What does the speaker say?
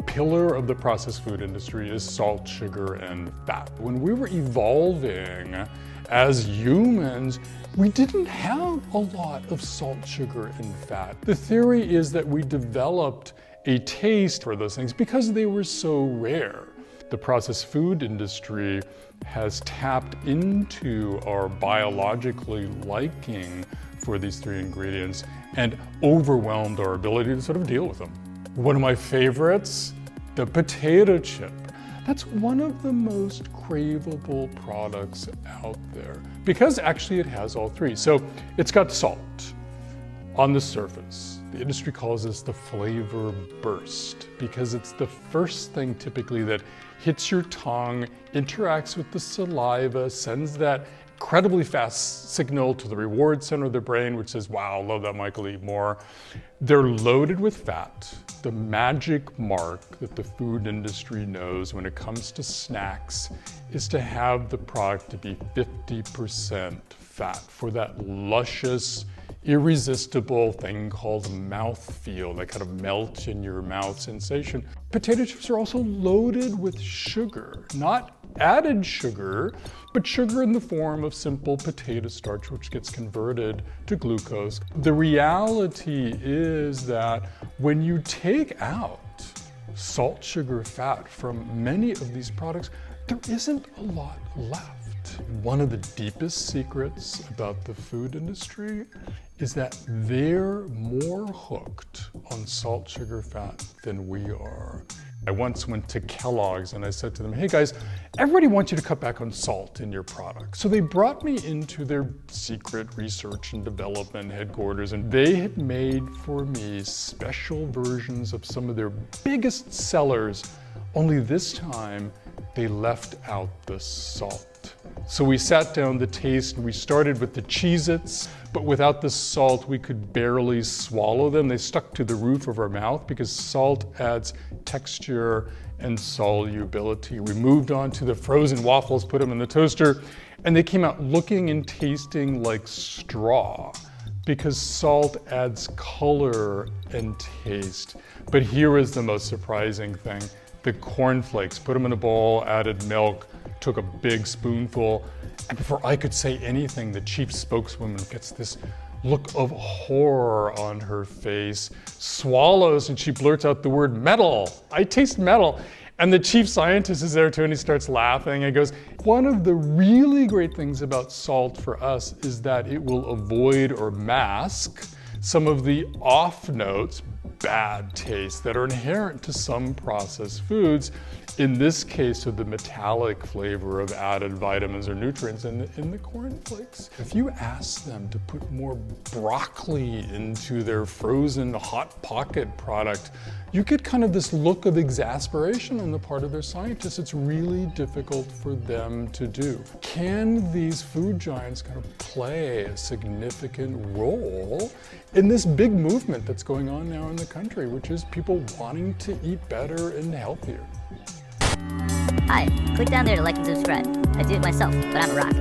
pillar of the processed food industry is salt, sugar, and fat. When we were evolving as humans, we didn't have a lot of salt, sugar, and fat. The theory is that we developed a taste for those things because they were so rare. The processed food industry has tapped into our biologically liking for these three ingredients and overwhelmed our ability to sort of deal with them. One of my favorites, the potato chip. That's one of the most craveable products out there because actually it has all three. So it's got salt on the surface. The industry calls this the flavor burst because it's the first thing typically that hits your tongue, interacts with the saliva, sends that incredibly fast signal to the reward center of the brain, which says, wow, love that, Michael, eat more. They're loaded with fat. The magic mark that the food industry knows when it comes to snacks is to have the product to be 50% fat for that luscious, irresistible thing called mouthfeel, that kind of melt in your mouth sensation. Potato chips are also loaded with sugar, not added sugar, but sugar in the form of simple potato starch, which gets converted to glucose. The reality is that when you take out salt, sugar, fat from many of these products, there isn't a lot left. One of the deepest secrets about the food industry is that they're more hooked on salt, sugar, fat than we are. I once went to Kellogg's and I said to them, hey guys, everybody wants you to cut back on salt in your product. So they brought me into their secret research and development headquarters, and they had made for me special versions of some of their biggest sellers, only this time they left out the salt. So we sat down to taste and we started with the Cheez-Its, but without the salt, we could barely swallow them. They stuck to the roof of our mouth because salt adds texture and solubility. We moved on to the frozen waffles, put them in the toaster, and they came out looking and tasting like straw because salt adds color and taste. But here is the most surprising thing. The cornflakes, put them in a bowl, added milk, took a big spoonful, and before I could say anything, the chief spokeswoman gets this look of horror on her face, swallows, and she blurts out the word metal. I taste metal. And the chief scientist is there too, and he starts laughing and goes, one of the really great things about salt for us is that it will avoid or mask some of the off notes, bad taste that are inherent to some processed foods, in this case of the metallic flavor of added vitamins or nutrients in the cornflakes. If you ask them to put more broccoli into their frozen Hot Pocket product, you get kind of this look of exasperation on the part of their scientists. It's really difficult for them to do. Can these food giants kind of play a significant role in this big movement that's going on now in the country, which is people wanting to eat better and healthier? Hi, click down there to like and subscribe. I do it myself, but I'm a rock.